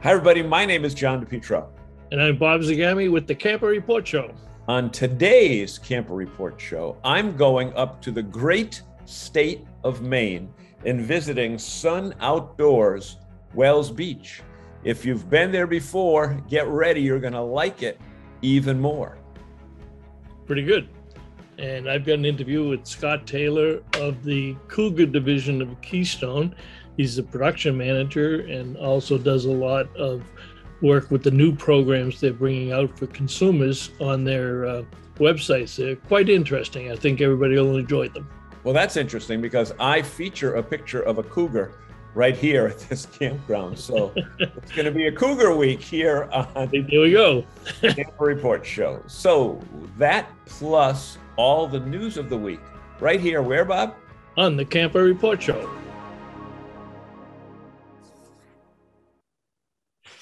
Hi, everybody. My name is John DePietro. And I'm Bob Zagami with the Camper Report Show. On today's Camper Report Show, I'm going up to the great state of Maine and visiting Sun Outdoors, Wells Beach. If you've been there before, get ready. You're going to like it even more. Pretty good. And I've got an interview with Scott Taylor of the Cougar division of Keystone. He's the production manager and also does a lot of work with the new programs they're bringing out for consumers on their websites. They're quite interesting. I think everybody will enjoy them. Well, that's interesting because I feature a picture of a cougar right here at this campground. So it's going to be a Cougar week here on There we go. Camper Report Show. So that plus all the news of the week right here. Where, Bob? On the Camper Report Show.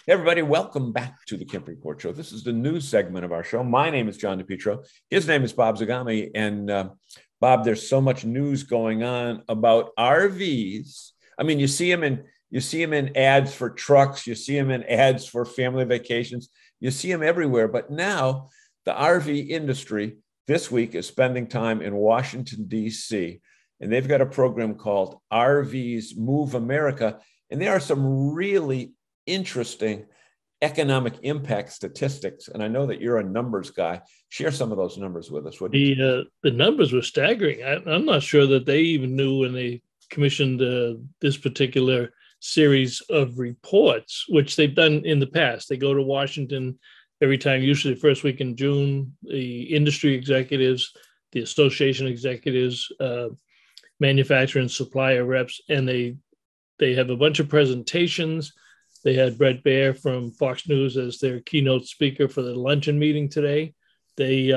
Hey everybody, welcome back to the Camper Report Show. This is the news segment of our show. My name is John DePietro. His name is Bob Zagami. And Bob, there's so much news going on about RVs. I mean, you see them in ads for trucks. You see them in ads for family vacations. You see them everywhere. But now the RV industry this week is spending time in Washington, D.C. And they've got a program called RVs Move America. And there are some really interesting economic impact statistics. And I know that you're a numbers guy. Share some of those numbers with us. The numbers were staggering. I'm not sure that they even knew when they commissioned this particular series of reports, which they've done in the past. They go to Washington every time, usually the first week in June, the industry executives, the association executives, manufacturer and supplier reps, and they have a bunch of presentations. They had Brett Baer from Fox News as their keynote speaker for the luncheon meeting today. They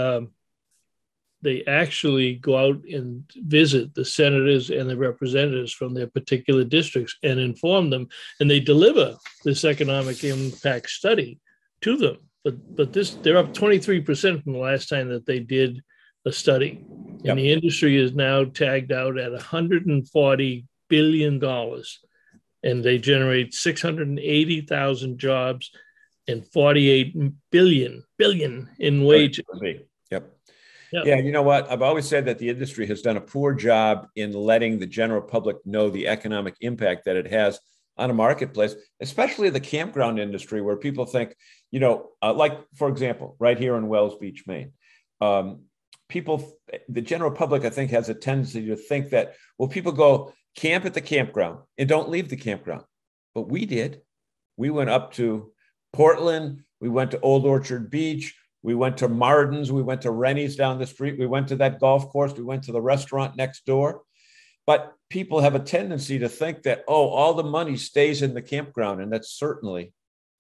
actually go out and visit the senators and the representatives from their particular districts and inform them, and they deliver this economic impact study to them. But they're up 23% from the last time that they did a study. Yep. And the industry is now tagged out at $140 billion. And they generate 680,000 jobs and 48 billion in wages. Yep. Yeah, you know what? I've always said that the industry has done a poor job in letting the general public know the economic impact that it has on a marketplace, especially the campground industry, where people think, like, for example, right here in Wells Beach, Maine, the general public, I think, has a tendency to think that, well, people go camp at the campground and don't leave the campground. But we did. We went up to Portland. We went to Old Orchard Beach. We went to Marden's. We went to Rennie's down the street. We went to that golf course. We went to the restaurant next door. But people have a tendency to think that, all the money stays in the campground. And that's certainly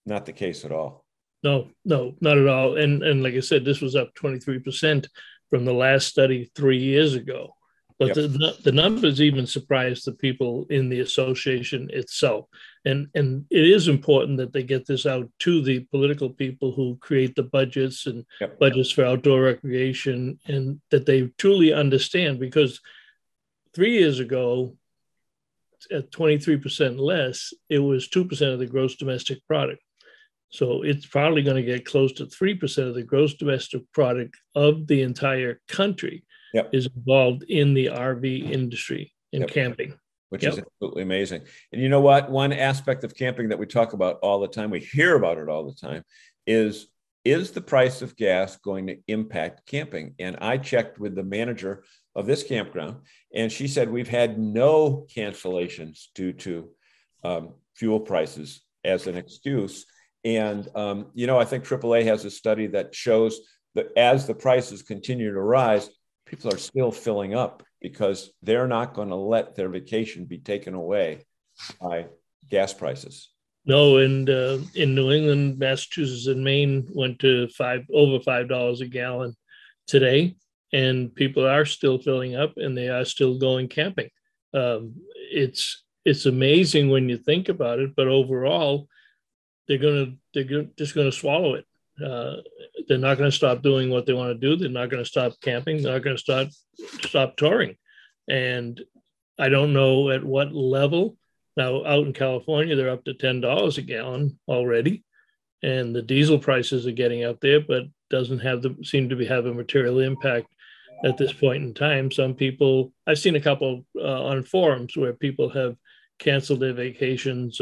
not the case at all. No, not at all. And like I said, this was up 23% from the last study 3 years ago. But yep. the numbers even surprised the people in the association itself. And it is important that they get this out to the political people who create the budgets and yep. budgets for outdoor recreation, and that they truly understand, because 3 years ago, at 23% less, it was 2% of the gross domestic product. So it's probably going to get close to 3% of the gross domestic product of the entire country. Yep. is involved in the RV industry in yep. camping. Which is absolutely amazing. And you know what? One aspect of camping that we talk about all the time, we hear about it all the time, is the price of gas going to impact camping? And I checked with the manager of this campground, and she said we've had no cancellations due to fuel prices as an excuse. And, I think AAA has a study that shows that as the prices continue to rise, people are still filling up because they're not going to let their vacation be taken away by gas prices. No, and in New England, Massachusetts, and Maine went to over $5 a gallon today, and people are still filling up and they are still going camping. It's amazing when you think about it, but overall, they're just going to swallow it. They're not going to stop doing what they want to do. They're not going to stop camping. They're not going to stop touring. And I don't know at what level Now, out in California, they're up to $10 a gallon already, and the diesel prices are getting up there, but doesn't seem to have a material impact at this point in time. Some people, I've seen a couple on forums where people have canceled their vacations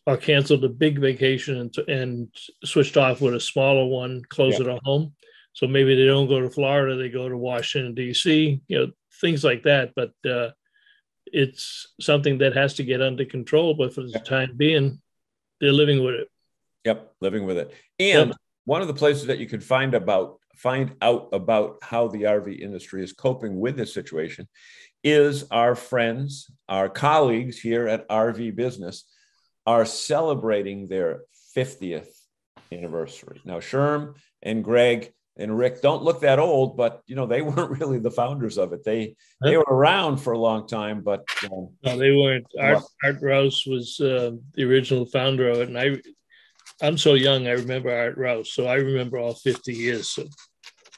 or canceled a big vacation and switched off with a smaller one closer to home. So maybe they don't go to Florida, they go to Washington, D.C., things like that. But it's something that has to get under control. But for the time being, they're living with it. Yep, living with it. And one of the places that you could find out about how the RV industry is coping with this situation is our friends, our colleagues here at RV Business are celebrating their 50th anniversary. Now, Sherm and Greg and Rick don't look that old, but they weren't really the founders of it. They were around for a long time, but no, they weren't. Art Rouse was the original founder of it, and I'm so young. I remember Art Rouse, so I remember all 50 years of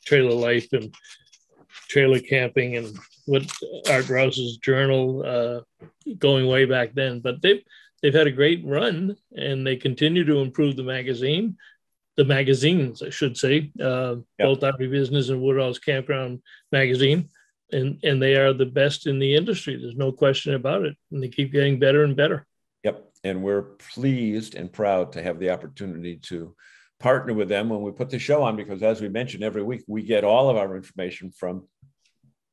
trailer life and trailer camping and what Art Rouse's journal going way back then. But they've had a great run, and they continue to improve the magazines, I should say, both RV Business and Woodall's Campground magazine, and they are the best in the industry. There's no question about it, and they keep getting better and better. Yep, and we're pleased and proud to have the opportunity to partner with them when we put the show on, because as we mentioned, every week we get all of our information from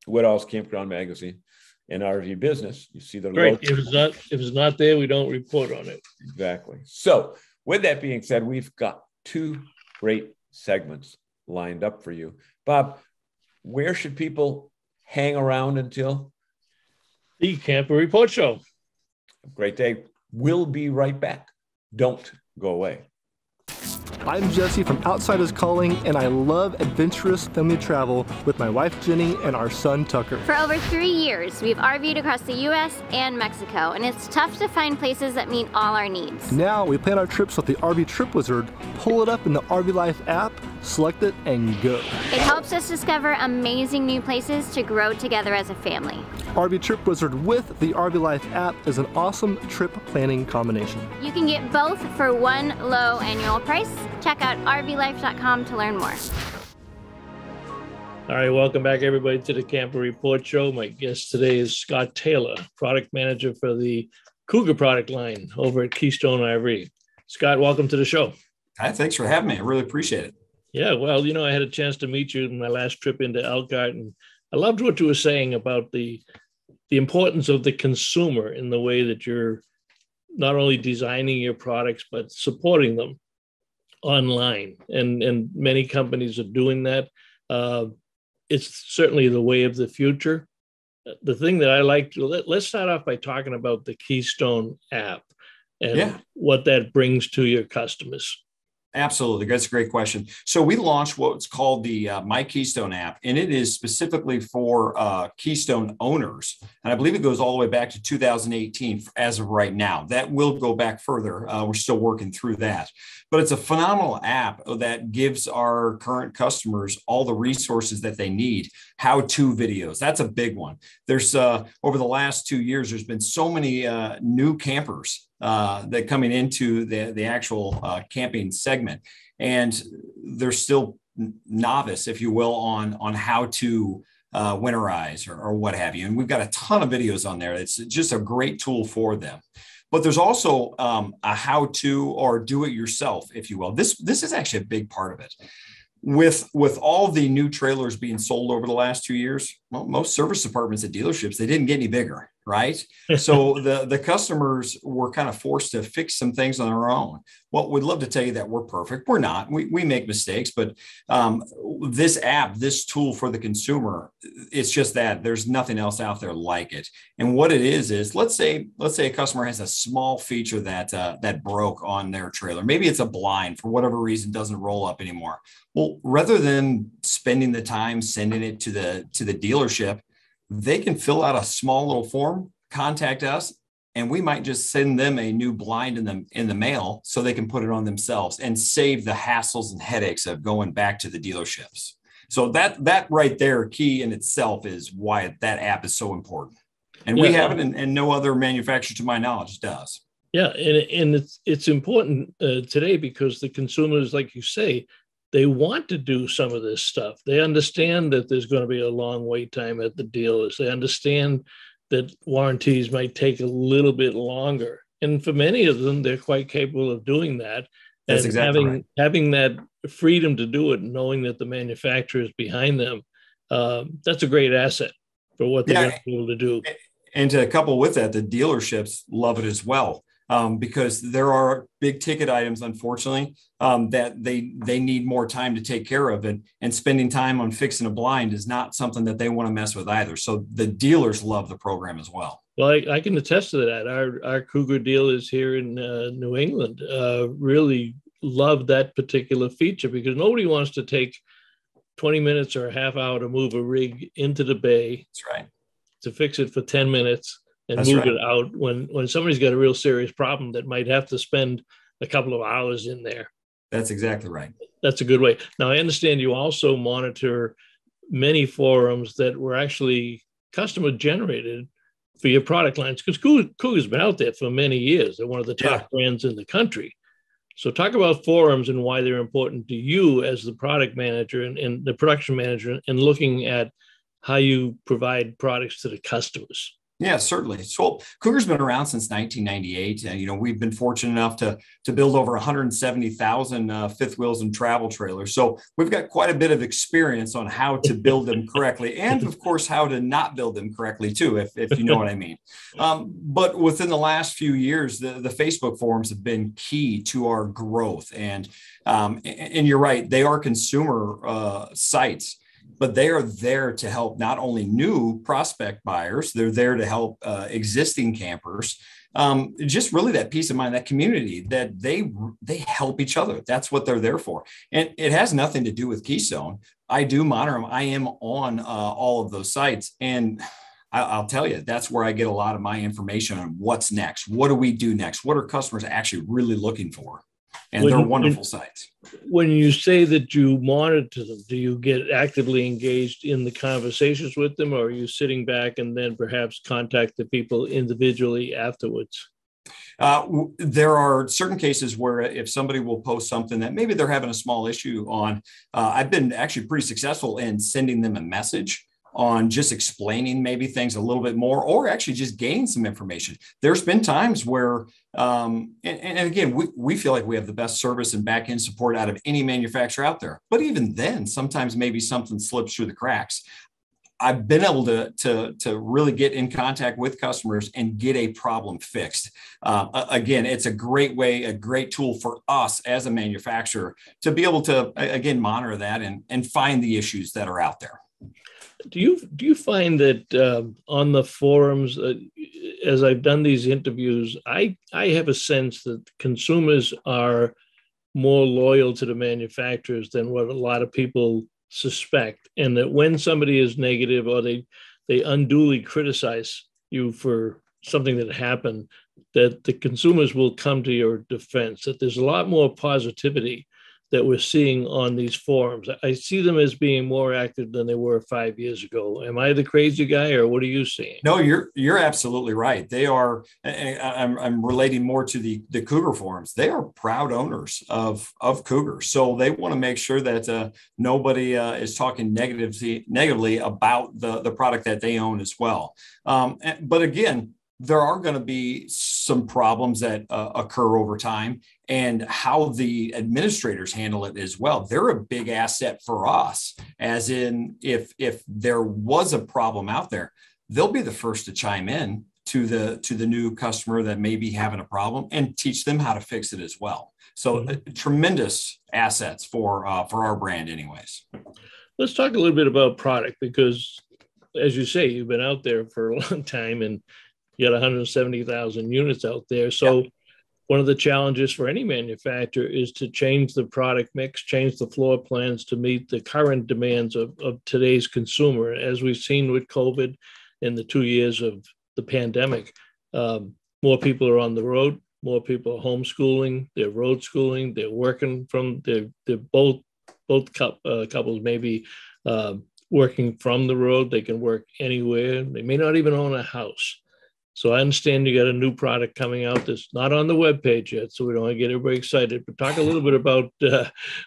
Woodall's Campground magazine and RV Business. You see the right. If it's not there, we don't report on it. Exactly. So with that being said, we've got two great segments lined up for you. Bob, where should people hang around until? The Camper Report Show. Great day. We'll be right back. Don't go away. I'm Jesse from Outsiders Calling, and I love adventurous family travel with my wife Jenny and our son Tucker. For over 3 years, we've RV'd across the U.S. and Mexico, and it's tough to find places that meet all our needs. Now we plan our trips with the RV Trip Wizard. Pull it up in the RV Life app, select it, and go. It helps us discover amazing new places to grow together as a family. RV Trip Wizard with the RV Life app is an awesome trip planning combination. You can get both for one low annual price. Check out rvlife.com to learn more. All right, welcome back everybody to the Camper Report Show. My guest today is Scott Taylor, product manager for the Cougar product line over at Keystone RV. Scott, welcome to the show. Hi, thanks for having me. I really appreciate it. Yeah, well, I had a chance to meet you in my last trip into Elkhart, and I loved what you were saying about the importance of the consumer in the way that you're not only designing your products, but supporting them online. And many companies are doing that. It's certainly the way of the future. The thing that I like, let's start off by talking about the Keystone app and what that brings to your customers. Absolutely. That's a great question. So we launched what's called the My Keystone app, and it is specifically for Keystone owners. And I believe it goes all the way back to 2018 as of right now. That will go back further. We're still working through that. But it's a phenomenal app that gives our current customers all the resources that they need. How-to videos. That's a big one. There's over the last 2 years, there's been so many new campers that coming into the actual camping segment, and they're still novice, if you will, on how to winterize or what have you. And we've got a ton of videos on there. It's just a great tool for them. But there's also a how-to or do-it-yourself, if you will. This is actually a big part of it. With all the new trailers being sold over the last 2 years, well, most service departments at dealerships, they didn't get any bigger, right? So the customers were kind of forced to fix some things on their own. Well, we'd love to tell you that we're perfect. We're not. We make mistakes, but this app, this tool for the consumer, it's just that there's nothing else out there like it. And what it is let's say a customer has a small feature that broke on their trailer. Maybe it's a blind for whatever reason doesn't roll up anymore. Well, rather than spending the time sending it to the dealership, they can fill out a small little form, contact us, and we might just send them a new blind in the mail so they can put it on themselves and save the hassles and headaches of going back to the dealerships. So that right there, key in itself, is why that app is so important. And we haven't, and no other manufacturer, to my knowledge, does. Yeah, and it's important today because the consumers, like you say, they want to do some of this stuff. They understand that there's going to be a long wait time at the dealers. They understand that warranties might take a little bit longer. And for many of them, they're quite capable of doing that. That's and exactly right. Having that freedom to do it, knowing that the manufacturer is behind them, that's a great asset for what they're going to be able to do. And to couple with that, the dealerships love it as well. Because there are big ticket items, unfortunately, that they need more time to take care of, and spending time on fixing a blind is not something that they want to mess with either. So the dealers love the program as well. Well, I can attest to that. Our Cougar dealers here in New England really love that particular feature because nobody wants to take 20 minutes or a half hour to move a rig into the bay. That's right. To fix it for 10 minutes. And That's move right. it out when somebody's got a real serious problem that might have to spend a couple of hours in there. That's exactly right. That's a good way. Now, I understand you also monitor many forums that were actually customer generated for your product lines because Cougar's been out there for many years. They're one of the top brands in the country. So talk about forums and why they're important to you as the product manager and the production manager and looking at how you provide products to the customers. Yeah, certainly. So Cougar's been around since 1998. And, we've been fortunate enough to build over 170,000 fifth wheels and travel trailers. So we've got quite a bit of experience on how to build them correctly. And of course, how to not build them correctly too, if you know what I mean. But within the last few years, the Facebook forums have been key to our growth. And you're right, they are consumer sites. But they are there to help not only new prospect buyers, they're there to help existing campers. Just really that peace of mind, that community, that they help each other. That's what they're there for. And it has nothing to do with Keystone. I do monitor them. I am on all of those sites. And I'll tell you, that's where I get a lot of my information on what's next. What do we do next? What are customers actually really looking for? And they're wonderful sites. When you say that you monitor them, do you get actively engaged in the conversations with them, or are you sitting back and then perhaps contact the people individually afterwards? There are certain cases where if somebody will post something that maybe they're having a small issue on, I've been actually pretty successful in sending them a message on just explaining maybe things a little bit more, or actually just gaining some information. There's been times where, and again, we feel like we have the best service and back-end support out of any manufacturer out there. But even then, sometimes maybe something slips through the cracks. I've been able to really get in contact with customers and get a problem fixed. Again, it's a great way, a great tool for us as a manufacturer to be able to, again, monitor that and find the issues that are out there. Do you find that on the forums, as I've done these interviews, I have a sense that consumers are more loyal to the manufacturers than what a lot of people suspect, and that when somebody is negative or they unduly criticize you for something that happened, that the consumers will come to your defense, that there's a lot more positivity that we're seeing on these forums. I see them as being more active than they were 5 years ago. Am I the crazy guy, or what are you seeing? No, you're absolutely right. They are, I'm relating more to the Cougar forums. They are proud owners of Cougar. So they want to make sure that nobody is talking negatively about the product that they own as well. But again, there are going to be some problems that occur over time, and how the administrators handle it as well. They're a big asset for us, as in if there was a problem out there, they'll be the first to chime in to the new customer that may be having a problem and teach them how to fix it as well. So tremendous assets for our brand anyways. Let's talk a little bit about product, because as you say, you've been out there for a long time and you got 170,000 units out there. So one of the challenges for any manufacturer is to change the product mix, change the floor plans to meet the current demands of today's consumer. As we've seen with COVID in the 2 years of the pandemic, more people are on the road, more people are homeschooling, they're road schooling, they're working from, they're both couples maybe working from the road. They can work anywhere. They may not even own a house. So I understand you got a new product coming out that's not on the webpage yet, so we don't want to get everybody excited. But talk a little bit about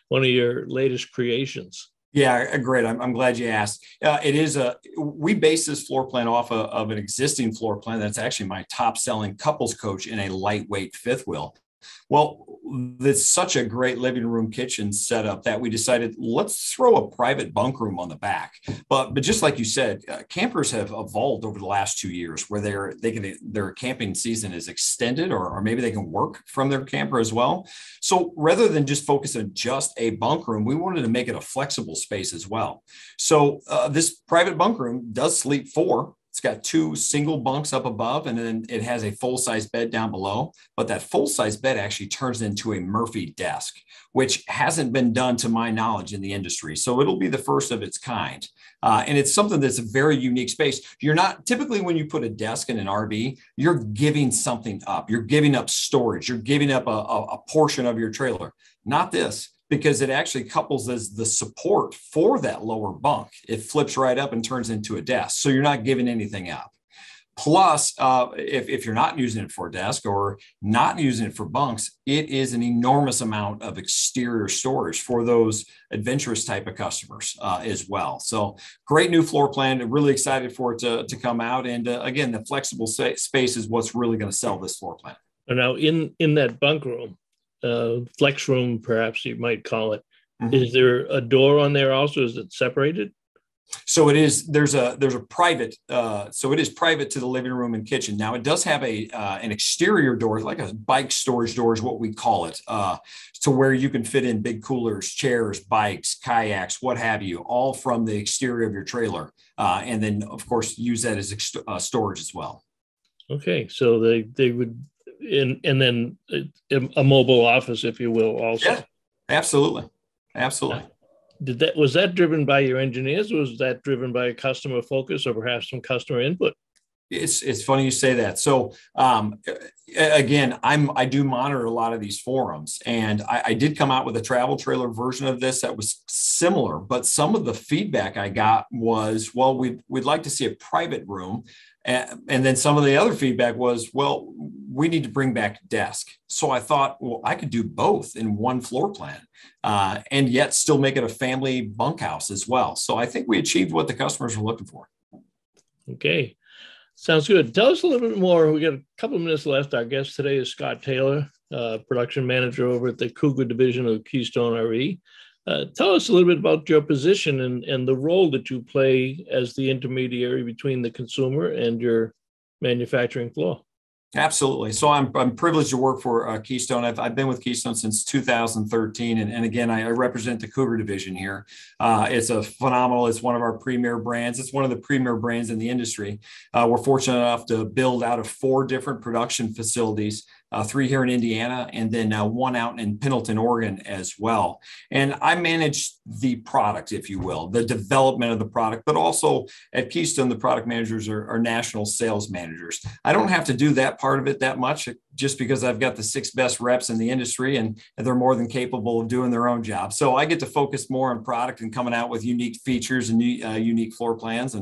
one of your latest creations. Yeah, great. I'm glad you asked. We base this floor plan off of an existing floor plan that's actually my top selling couples coach in a lightweight fifth wheel. Well, it's such a great living room kitchen setup that we decided let's throw a private bunk room on the back. But just like you said, campers have evolved over the last 2 years where their camping season is extended, or maybe they can work from their camper as well. So rather than just focus on just a bunk room, we wanted to make it a flexible space as well. So this private bunk room does sleep 4. It's got 2 single bunks up above, and then it has a full-size bed down below. But that full-size bed actually turns into a Murphy desk, which hasn't been done to my knowledge in the industry. So it'll be the first of its kind. And it's something that's a very unique space. You're not typically, when you put a desk in an RV, you're giving something up. You're giving up storage. You're giving up a portion of your trailer. Not this, because it actually couples as the support for that lower bunk. It flips right up and turns into a desk. So you're not giving anything up. Plus, if you're not using it for a desk or not using it for bunks, it is an enormous amount of exterior storage for those adventurous type of customers as well. So great new floor plan. Really excited for it to come out. And again, the flexible space is what's really going to sell this floor plan. Now in that bunk room, flex room, perhaps you might call it. Mm-hmm. Is there a door on there also? Is it separated? So it is. There's a private. So it is private to the living room and kitchen. Now it does have an exterior door, like a bike storage door, is what we call it, to where you can fit in big coolers, chairs, bikes, kayaks, what have you, all from the exterior of your trailer, and then of course use that as storage as well. Okay, so they would. And then a mobile office, if you will, also. Yeah, absolutely. Was that driven by your engineers, or was that driven by a customer focus, or perhaps some customer input? It's funny you say that. So again, I do monitor a lot of these forums, and I did come out with a travel trailer version of this that was similar, but some of the feedback I got was, well, we'd like to see a private room. And then some of the other feedback was, well, we need to bring back a desk. So I thought, well, I could do both in one floor plan and yet still make it a family bunkhouse as well. So I think we achieved what the customers were looking for. Okay. Sounds good. Tell us a little bit more. We got a couple of minutes left. Our guest today is Scott Taylor, production manager over at the Cougar division of Keystone RV. Tell us a little bit about your position and the role that you play as the intermediary between the consumer and your manufacturing floor. Absolutely. So I'm privileged to work for Keystone. I've been with Keystone since 2013. And again, I represent the Cougar division here. It's it's one of our premier brands. It's one of the premier brands in the industry. We're fortunate enough to build out of 4 different production facilities, 3 here in Indiana, and then 1 out in Pendleton, Oregon as well. And I manage the product, if you will, the development of the product, but also at Keystone, the product managers are national sales managers. I don't have to do that part of it that much, just because I've got the 6 best reps in the industry, and they're more than capable of doing their own job. So I get to focus more on product and coming out with unique features and unique floor plans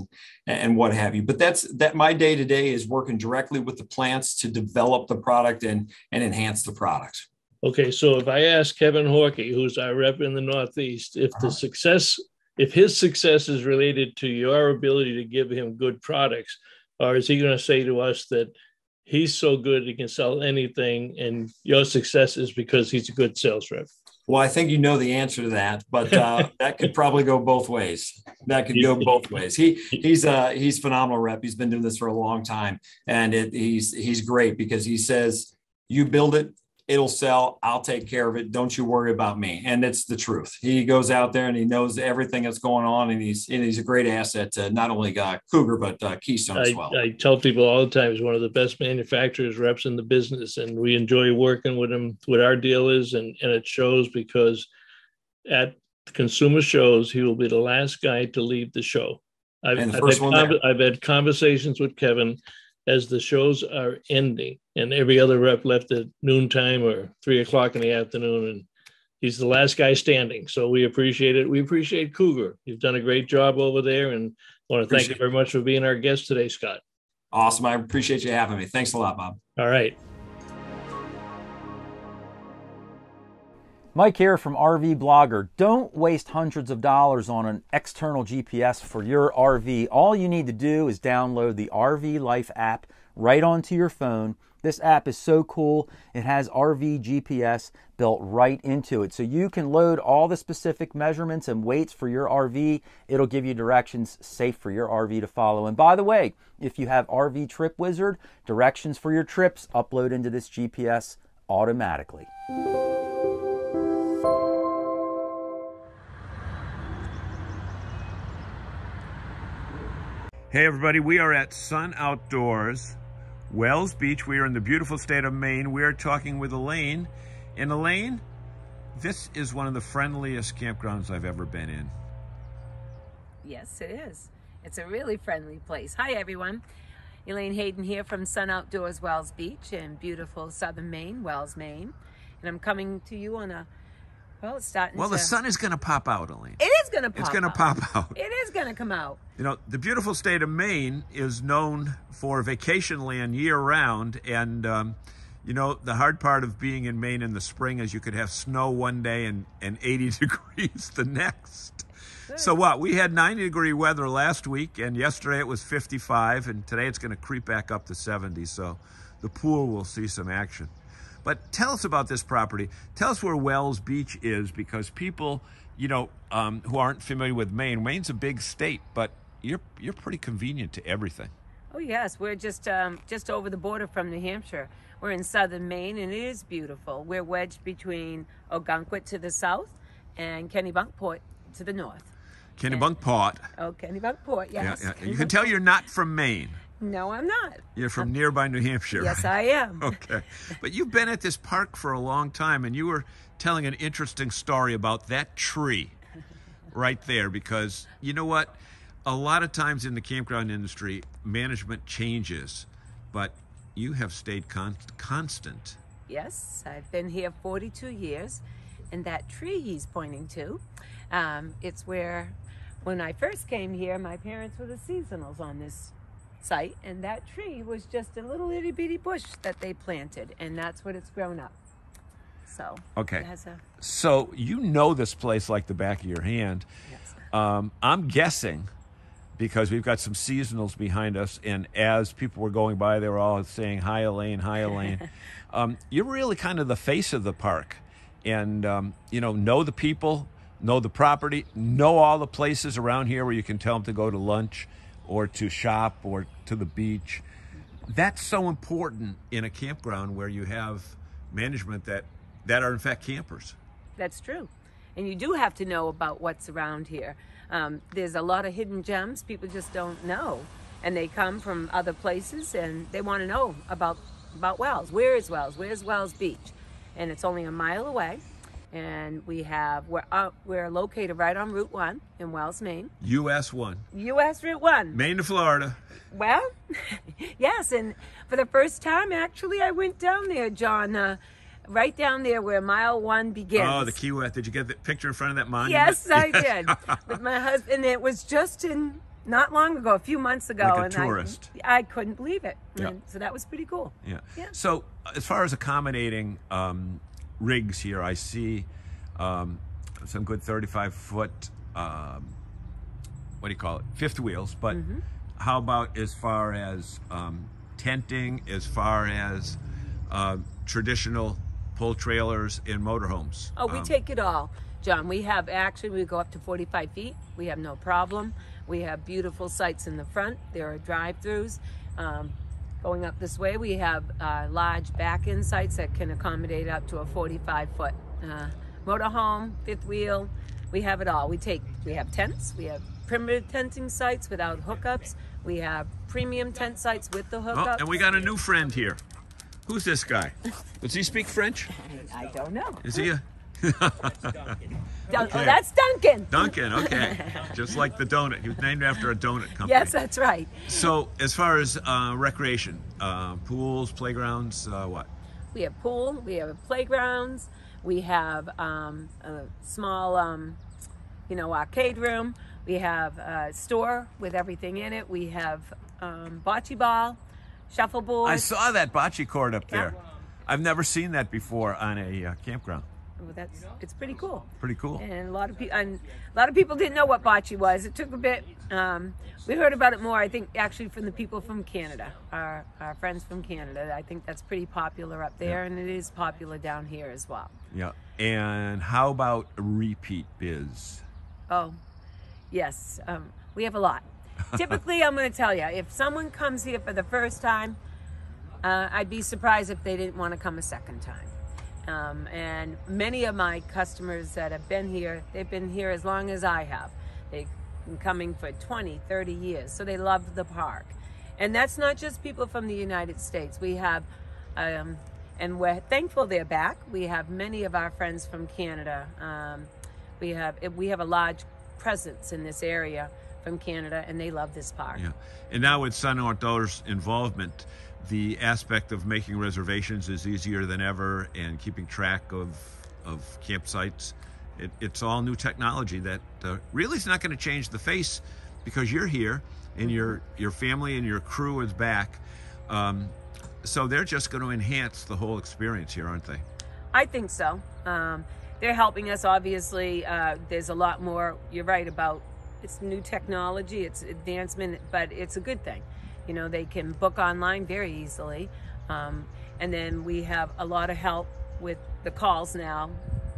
and what have you. But that my day to day is working directly with the plants to develop the product and enhance the product. Okay, so if I ask Kevin Horkey, who's our rep in the Northeast, if his success is related to your ability to give him good products, or is he going to say to us that he's so good he can sell anything, and your success is because he's a good sales rep? Well, I think you know the answer to that, but that could probably go both ways. He's phenomenal rep. He's been doing this for a long time, and he's great because he says, "You build it, it'll sell. I'll take care of it. Don't you worry about me." And it's the truth. He goes out there and he knows everything that's going on, and he's a great asset to not only Cougar but Keystone as well. I tell people all the time he's one of the best manufacturers reps in the business, and we enjoy working with him. What our deal is, and it shows, because at consumer shows he will be the last guy to leave the show. I've had conversations with Kevin as the shows are ending, and every other rep left at noontime or 3 o'clock in the afternoon. And he's the last guy standing. So we appreciate it. We appreciate Cougar. You've done a great job over there, and I want to thank you very much for being our guest today, Scott. Awesome. I appreciate you having me. Thanks a lot, Bob. All right. Mike here from RV Blogger. Don't waste hundreds of dollars on an external GPS for your RV. All you need to do is download the RV Life app right onto your phone. This app is so cool. It has RV GPS built right into it. So you can load all the specific measurements and weights for your RV. It'll give you directions safe for your RV to follow. And by the way, if you have RV Trip Wizard, directions for your trips upload into this GPS automatically. Hey everybody, we are at Sun Outdoors, Wells Beach. We are in the beautiful state of Maine. We are talking with Elaine. And Elaine, this is one of the friendliest campgrounds I've ever been in. Yes, it is. It's a really friendly place. Hi everyone. Elaine Hayden here from Sun Outdoors Wells Beach in beautiful southern Maine, Wells, Maine. And I'm coming to you on a, well, it's starting Well, the sun is going to pop out, Elaine. It is going to pop out. It's going to pop out. It is going to come out. You know, the beautiful state of Maine is known for vacation land year-round, and you know, the hard part of being in Maine in the spring is you could have snow one day and 80 degrees the next. Good. So what? We had 90-degree weather last week, and yesterday it was 55, and today it's going to creep back up to 70, so the pool will see some action. But tell us about this property. Tell us where Wells Beach is, because people, you know, who aren't familiar with Maine, Maine's a big state, but you're pretty convenient to everything. Oh yes, we're just over the border from New Hampshire. We're in southern Maine, and it is beautiful. We're wedged between Ogunquit to the south and Kennebunkport to the north. Kennebunkport. Oh, Kennebunkport, yes. Yeah. You can tell you're not from Maine. No, I'm not. You're from nearby New Hampshire. Yes, right? I am. Okay. But you've been at this park for a long time, and you were telling an interesting story about that tree right there, because you know what? A lot of times in the campground industry, management changes, but you have stayed constant. Yes, I've been here 42 years, and that tree he's pointing to, it's where, when I first came here, my parents were the seasonals on this site, and that tree was just a little itty bitty bush that they planted, and that's what it's grown up. So okay, it has a... So you know this place like the back of your hand. Yes. I'm guessing, because we've got some seasonals behind us, and as people were going by, they were all saying, "Hi, Elaine, hi, Elaine." You're really kind of the face of the park, and you know the people, know the property, know all the places around here where you can tell them to go to lunch or to shop or to the beach. That's so important in a campground where you have management that are in fact campers. That's true. And you do have to know about what's around here. There's a lot of hidden gems people just don't know. And they come from other places and they want to know about Wells. Where is Wells? Where's Wells Beach? And it's only a mile away. And we're located right on Route 1 in Wells, Maine. US 1. US Route 1. Maine to Florida. Well, yes, and for the first time, actually, I went down there, John, right down there where mile 1 begins. Oh, the Key West. Did you get the picture in front of that monument? Yes, I did. With my husband, it was just not long ago, a few months ago. Like a tourist. I couldn't believe it. Yeah. And so that was pretty cool. Yeah. So as far as accommodating rigs here, I see some good 35-foot, what do you call it, fifth wheels, but how about as far as tenting, as far as traditional pull trailers and motorhomes? Oh, we take it all, John. We go up to 45 feet. We have no problem. We have beautiful sites in the front. There are drive-throughs. Going up this way, we have large back-end sites that can accommodate up to a 45-foot motorhome, fifth wheel. We have it all. We have tents. We have primitive tenting sites without hookups. We have premium tent sites with the hookups. Oh, and we got a new friend here. Who's this guy? Does he speak French? I don't know. Is he a... Okay. Okay. Oh, that's Duncan. Duncan, okay. Just like the donut. He was named after a donut company. Yes, that's right. So as far as recreation, pools, playgrounds, what? We have pool, we have playgrounds, We have a small, you know, arcade room. We have a store with everything in it. We have bocce ball, shuffleboard. I saw that bocce court up there. Yeah. I've never seen that before on a campground. Well, it's pretty cool. Pretty cool. And a lot of people didn't know what bocce was. It took a bit. We heard about it more, I think, actually from the people from Canada, our friends from Canada. I think that's pretty popular up there, and it is popular down here as well. Yeah. And how about repeat biz? Oh, yes. We have a lot. Typically, I'm going to tell you, if someone comes here for the first time, I'd be surprised if they didn't want to come a second time. And many of my customers that have been here, they've been here as long as I have. They've been coming for 20, 30 years, so they love the park. And that's not just people from the United States. We have, and we're thankful they're back. We have many of our friends from Canada. We have a large presence in this area from Canada, and they love this park. Yeah. And now with Sun Outdoors' involvement, the aspect of making reservations is easier than ever, and keeping track of campsites. It's all new technology that really is not going to change the face, because you're here and your family and your crew is back. So they're just going to enhance the whole experience here, aren't they? I think so. They're helping us, obviously. There's a lot more, you're right, about it's new technology, it's advancement, but it's a good thing. You know, they can book online very easily. And then we have a lot of help with the calls now.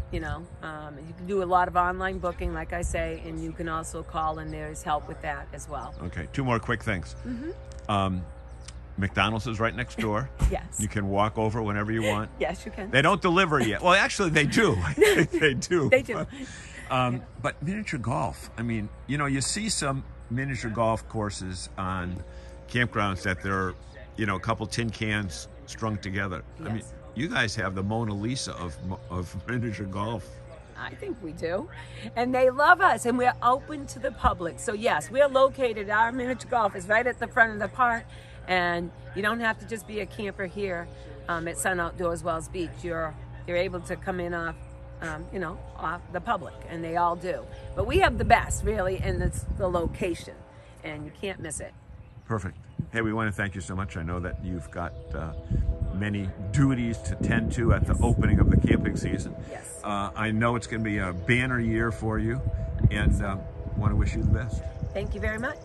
You know, you can do a lot of online booking, like I say, and you can also call, and there's help with that as well. Okay, two more quick things. McDonald's is right next door. Yes. You can walk over whenever you want. Yes, you can. They don't deliver yet. Well, actually, they do. They do. They do. But miniature golf, I mean, you know, you see some miniature golf courses on campgrounds that they're, you know, a couple tin cans strung together. Yes. I mean, you guys have the Mona Lisa of miniature golf. I think we do. And they love us, and we're open to the public. So yes, we're located, our miniature golf is right at the front of the park, and you don't have to just be a camper here at Sun Outdoors Wells Beach. You're able to come in off, you know, off the public, and they all do. But we have the best, really, and it's the location, and you can't miss it. Perfect. Hey, we want to thank you so much. I know that you've got many duties to tend to at the opening of the camping season. Yes. I know it's going to be a banner year for you, and want to wish you the best. Thank you very much.